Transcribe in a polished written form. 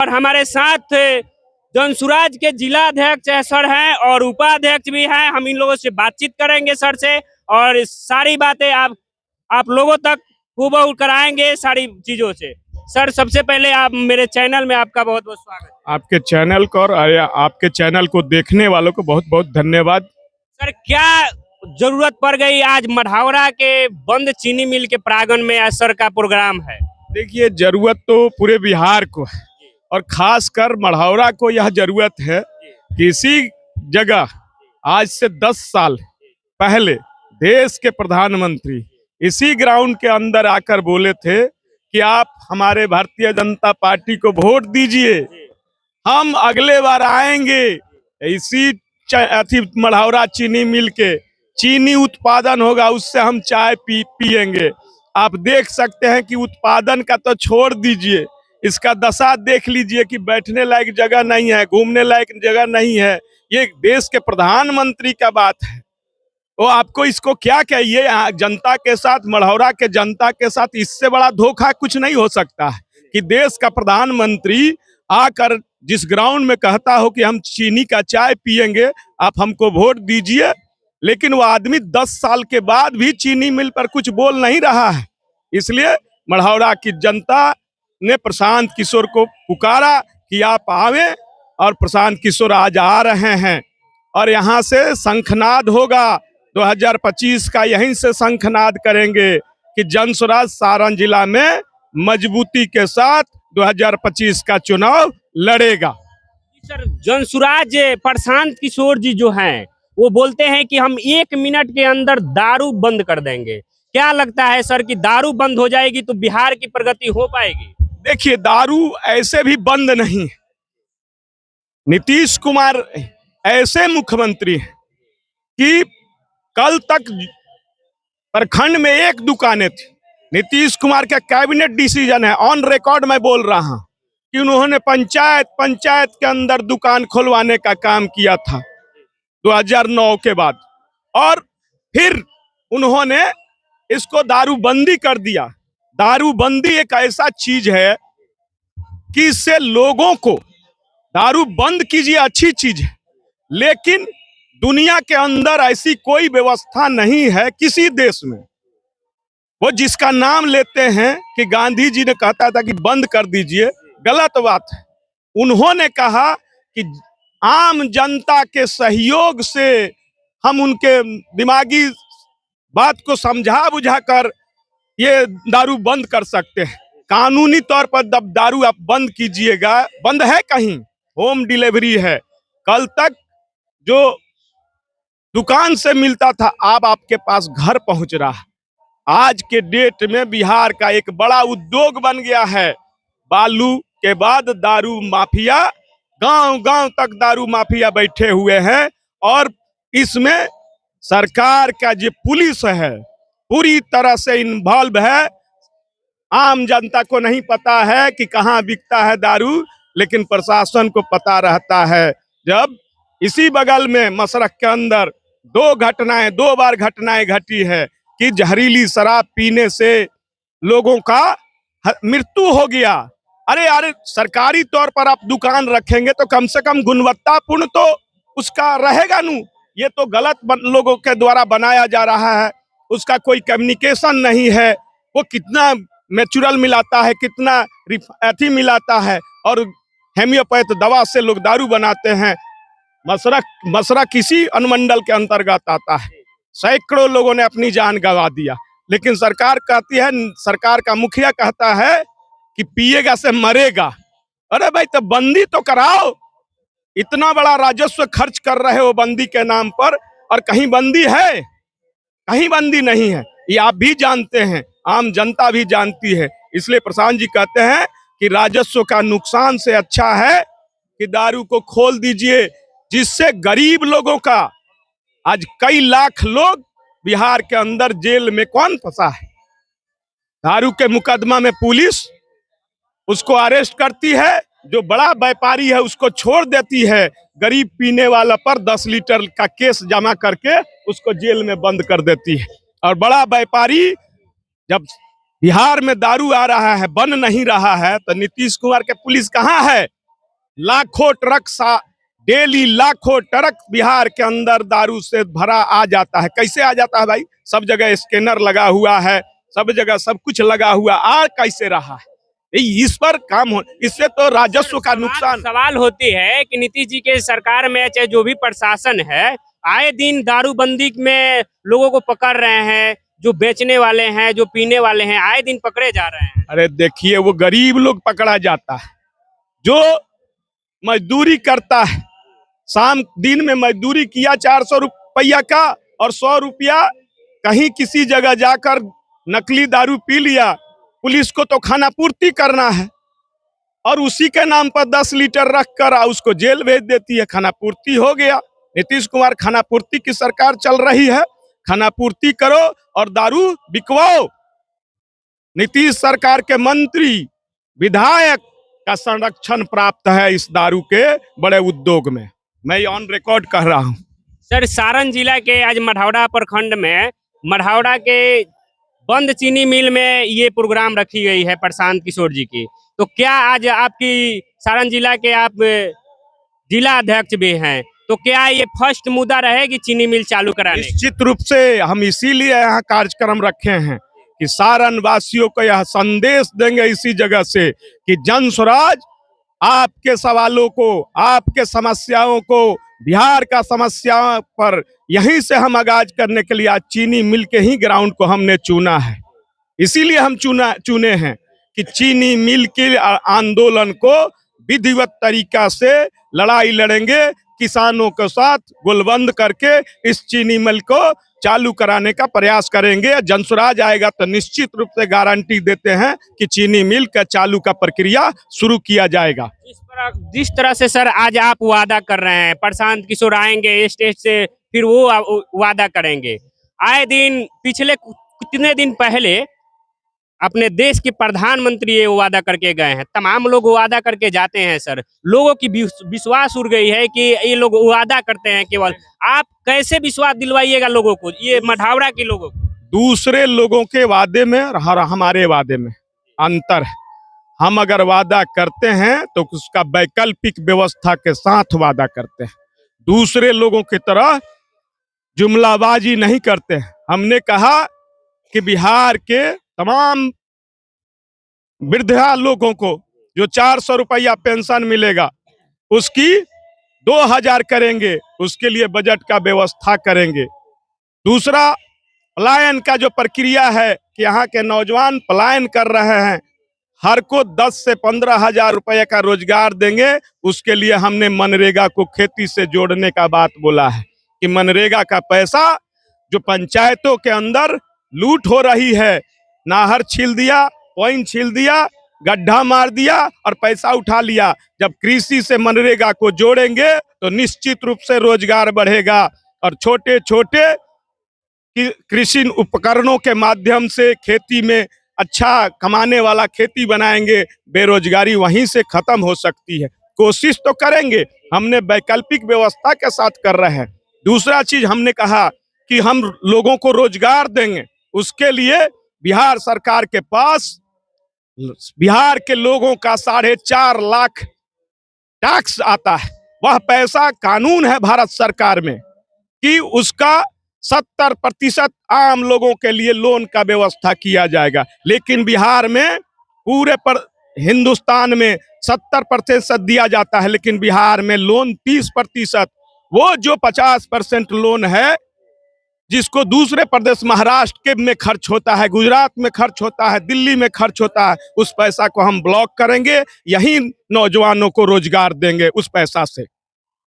और हमारे साथ जनसुराज के जिला अध्यक्ष सर हैं और उपाध्यक्ष भी हैं। हम इन लोगों से बातचीत करेंगे सर से और सारी बातें आप लोगों तक हूबहू कराएंगे सारी चीजों से। सर सबसे पहले आप मेरे चैनल में आपका बहुत बहुत स्वागत है। आपके चैनल को और आपके चैनल को देखने वालों को बहुत बहुत धन्यवाद। सर क्या जरूरत पड़ गई आज मढ़ौरा के बंद चीनी मिल के प्रांगण में आज सर का प्रोग्राम है? देखिए, जरूरत तो पूरे बिहार को है और खासकर मढ़ौरा को यह जरूरत है कि इसी जगह आज से 10 साल पहले देश के प्रधानमंत्री इसी ग्राउंड के अंदर आकर बोले थे कि आप हमारे भारतीय जनता पार्टी को वोट दीजिए, हम अगले बार आएंगे। इसी मढ़ौरा चीनी मिल के चीनी उत्पादन होगा, उससे हम चाय पिएंगे। आप देख सकते हैं कि उत्पादन का तो छोड़ दीजिए, इसका दशा देख लीजिए कि बैठने लायक जगह नहीं है, घूमने लायक जगह नहीं है। ये देश के प्रधानमंत्री का बात है। तो आपको इसको क्या कहिए, जनता के साथ, मढ़ौरा के जनता के साथ इससे बड़ा धोखा कुछ नहीं हो सकता है कि देश का प्रधानमंत्री आकर जिस ग्राउंड में कहता हो कि हम चीनी का चाय पिएंगे, आप हमको वोट दीजिए, लेकिन वो आदमी 10 साल के बाद भी चीनी मिल पर कुछ बोल नहीं रहा है। इसलिए मढ़ौरा की जनता ने प्रशांत किशोर को पुकारा कि आप आवे, और प्रशांत किशोर आज आ रहे हैं और यहाँ से शंखनाद होगा। 2025 का यहीं से शंखनाद करेंगे कि जनसुराज सारण जिला में मजबूती के साथ 2025 का चुनाव लड़ेगा। सर जनसुराज प्रशांत किशोर जी जो हैं वो बोलते हैं कि हम 1 मिनट के अंदर दारू बंद कर देंगे। क्या लगता है सर कि दारू बंद हो जाएगी तो बिहार की प्रगति हो पाएगी? देखिए, दारू ऐसे भी बंद नहीं। नीतीश कुमार ऐसे मुख्यमंत्री हैं कि कल तक प्रखंड में 1 दुकानें थी। नीतीश कुमार का कैबिनेट डिसीजन है, ऑन रिकॉर्ड मैं बोल रहा हूं कि उन्होंने पंचायत के अंदर दुकान खुलवाने का काम किया था 2009 के बाद, और फिर उन्होंने इसको दारूबंदी कर दिया। दारूबंदी एक ऐसा चीज है कि इससे लोगों को, दारू बंद कीजिए अच्छी चीज है, लेकिन दुनिया के अंदर ऐसी कोई व्यवस्था नहीं है किसी देश में। वो जिसका नाम लेते हैं कि गांधी जी ने कहता था कि बंद कर दीजिए, गलत बात है। उन्होंने कहा कि आम जनता के सहयोग से हम उनके दिमागी बात को समझा बुझाकर ये दारू बंद कर सकते हैं। कानूनी तौर पर जब दारू आप बंद कीजिएगा, बंद है कहीं, होम डिलीवरी है। कल तक जो दुकान से मिलता था अब आपके पास घर पहुंच रहा है। आज के डेट में बिहार का एक बड़ा उद्योग बन गया है। बालू के बाद दारू माफिया, गांव-गांव तक दारू माफिया बैठे हुए हैं, और इसमें सरकार का जो पुलिस है पूरी तरह से इन्वॉल्व है। आम जनता को नहीं पता है कि कहाँ बिकता है दारू, लेकिन प्रशासन को पता रहता है। जब इसी बगल में मसरख के अंदर 2 बार घटनाएं घटी है कि जहरीली शराब पीने से लोगों का मृत्यु हो गया। अरे सरकारी तौर पर आप दुकान रखेंगे तो कम से कम गुणवत्तापूर्ण तो उसका रहेगा नू। ये तो गलत लोगों के द्वारा बनाया जा रहा है, उसका कोई कम्युनिकेशन नहीं है। वो कितना नेचुरल मिलाता है, कितना एथी मिलाता है, और हेमियोपैथ दवा से लोग दारू बनाते हैं। मसरख किसी अनुमंडल के अंतर्गत आता है। सैकड़ों लोगों ने अपनी जान गंवा दिया, लेकिन सरकार कहती है, सरकार का मुखिया कहता है कि पिएगा से मरेगा। अरे भाई, तो बंदी तो कराओ। इतना बड़ा राजस्व खर्च कर रहे हो बंदी के नाम पर, और कहीं बंदी है? कहीं बंदी नहीं है। ये आप भी जानते हैं, आम जनता भी जानती है। इसलिए प्रशांत जी कहते हैं कि राजस्व का नुकसान से अच्छा है कि दारू को खोल दीजिए, जिससे गरीब लोगों का, आज कई लाख लोग बिहार के अंदर जेल में कौन फंसा है। दारू के मुकदमा में पुलिस उसको अरेस्ट करती है, जो बड़ा व्यापारी है उसको छोड़ देती है। गरीब पीने वाला पर 10 लीटर का केस जमा करके उसको जेल में बंद कर देती है। और बड़ा व्यापारी जब बिहार में दारू आ रहा है, बन नहीं रहा है, तो नीतीश कुमार के पुलिस कहाँ है? लाखों ट्रक डेली लाखों ट्रक बिहार के अंदर दारू से भरा आ जाता है। कैसे आ जाता है भाई? सब जगह स्कैनर लगा हुआ है, सब जगह सब कुछ लगा हुआ, आ कैसे रहा है? इस पर काम हो, इससे तो राजस्व का नुकसान। सवाल होती है कि नीतीश जी के सरकार में चाहे जो भी प्रशासन है, आए दिन दारूबंदी में लोगों को पकड़ रहे हैं, जो बेचने वाले हैं, जो पीने वाले हैं, आए दिन पकड़े जा रहे हैं। अरे देखिए, वो गरीब लोग पकड़ा जाता है, जो मजदूरी करता है, शाम दिन में मजदूरी किया 400 रुपया का, और 100 रुपया कहीं किसी जगह जाकर नकली दारू पी लिया, पुलिस को तो खाना पूर्ति करना है, और उसी के नाम पर 10 लीटर रख कर उसको जेल भेज देती है। खाना पूर्ति हो गया। नीतीश कुमार खाना पूर्ति की सरकार चल रही है, खाना पूर्ति करो और दारू बिकवाओ। नीतीश सरकार के मंत्री विधायक का संरक्षण प्राप्त है इस दारू के बड़े उद्योग में, मैं ऑन रिकॉर्ड कह रहा हूँ। सर, सारण जिला के आज मढ़ौरा प्रखंड में मढ़ौरा के बंद चीनी मिल में ये प्रोग्राम रखी गई है प्रशांत किशोर जी की। तो क्या आज आपकी सारण जिला के आप जिला अध्यक्ष भी हैं, तो क्या ये फर्स्ट मुद्दा रहेगी चीनी मिल चालू कराने? निश्चित रूप से हम इसीलिए यहाँ कार्यक्रम रखे हैं कि सारण वासियों को यह संदेश देंगे इसी जगह से कि जन स्वराज आपके सवालों को, आपके समस्याओं को, बिहार का समस्या पर यहीं से हम आगाज करने के लिए आज चीनी मिल के ही ग्राउंड को हमने चुना है। इसीलिए हम चुने हैं कि चीनी मिल के आंदोलन को विधिवत तरीका से लड़ाई लड़ेंगे, किसानों के साथ गोलबंद करके इस चीनी मिल को चालू कराने का प्रयास करेंगे। जनसुराज आएगा तो निश्चित रूप से गारंटी देते हैं कि चीनी मिल का चालू का प्रक्रिया शुरू किया जाएगा। जिस तरह से सर आज आप वादा कर रहे हैं, प्रशांत किशोर आएंगे स्टेज से, फिर वो वादा करेंगे, आए दिन पिछले कितने दिन पहले अपने देश के प्रधानमंत्री ये वादा करके गए हैं। तमाम लोग वादा करके जाते हैं सर, लोगों की विश्वास उड़ गई है कि ये लोग वादा करते हैं केवल। आप कैसे विश्वास दिलवाइएगा लोगों को, ये मढ़ौरा के लोगों को? दूसरे लोगों के वादे में और हमारे वादे में अंतर है। हम अगर वादा करते हैं तो उसका वैकल्पिक व्यवस्था के साथ वादा करते हैं, दूसरे लोगों की तरह जुमलाबाजी नहीं करते हैं। हमने कहा कि बिहार के तमाम वृद्धा लोगों को जो 400 रुपया पेंशन मिलेगा उसकी 2000 करेंगे, उसके लिए बजट का व्यवस्था करेंगे। दूसरा, पलायन का जो प्रक्रिया है कि यहाँ के नौजवान पलायन कर रहे हैं, हर को 10 से 15 हजार रुपये का रोजगार देंगे। उसके लिए हमने मनरेगा को खेती से जोड़ने का बात बोला है कि मनरेगा का पैसा जो पंचायतों के अंदर लूट हो रही है, नाहर छील दिया, पॉइंट छील दिया, गड्ढा मार दिया और पैसा उठा लिया। जब कृषि से मनरेगा को जोड़ेंगे तो निश्चित रूप से रोजगार बढ़ेगा और छोटे छोटे कृषि उपकरणों के माध्यम से खेती में अच्छा कमाने वाला खेती बनाएंगे, बेरोजगारी वहीं से खत्म हो सकती है। कोशिश तो करेंगे, हमने वैकल्पिक व्यवस्था के साथ कर रहे हैं। दूसरा चीज हमने कहा कि हम लोगों को रोजगार देंगे, उसके लिए बिहार सरकार के पास बिहार के लोगों का 4.5 लाख टैक्स आता है। वह पैसा कानून है भारत सरकार में कि उसका 70% आम लोगों के लिए लोन का व्यवस्था किया जाएगा। लेकिन बिहार में पूरे हिंदुस्तान में 70% दिया जाता है, लेकिन बिहार में लोन 30%। वो जो 50% लोन है जिसको दूसरे प्रदेश महाराष्ट्र के में खर्च होता है, गुजरात में खर्च होता है, दिल्ली में खर्च होता है, उस पैसा को हम ब्लॉक करेंगे, यही नौजवानों को रोजगार देंगे उस पैसा से।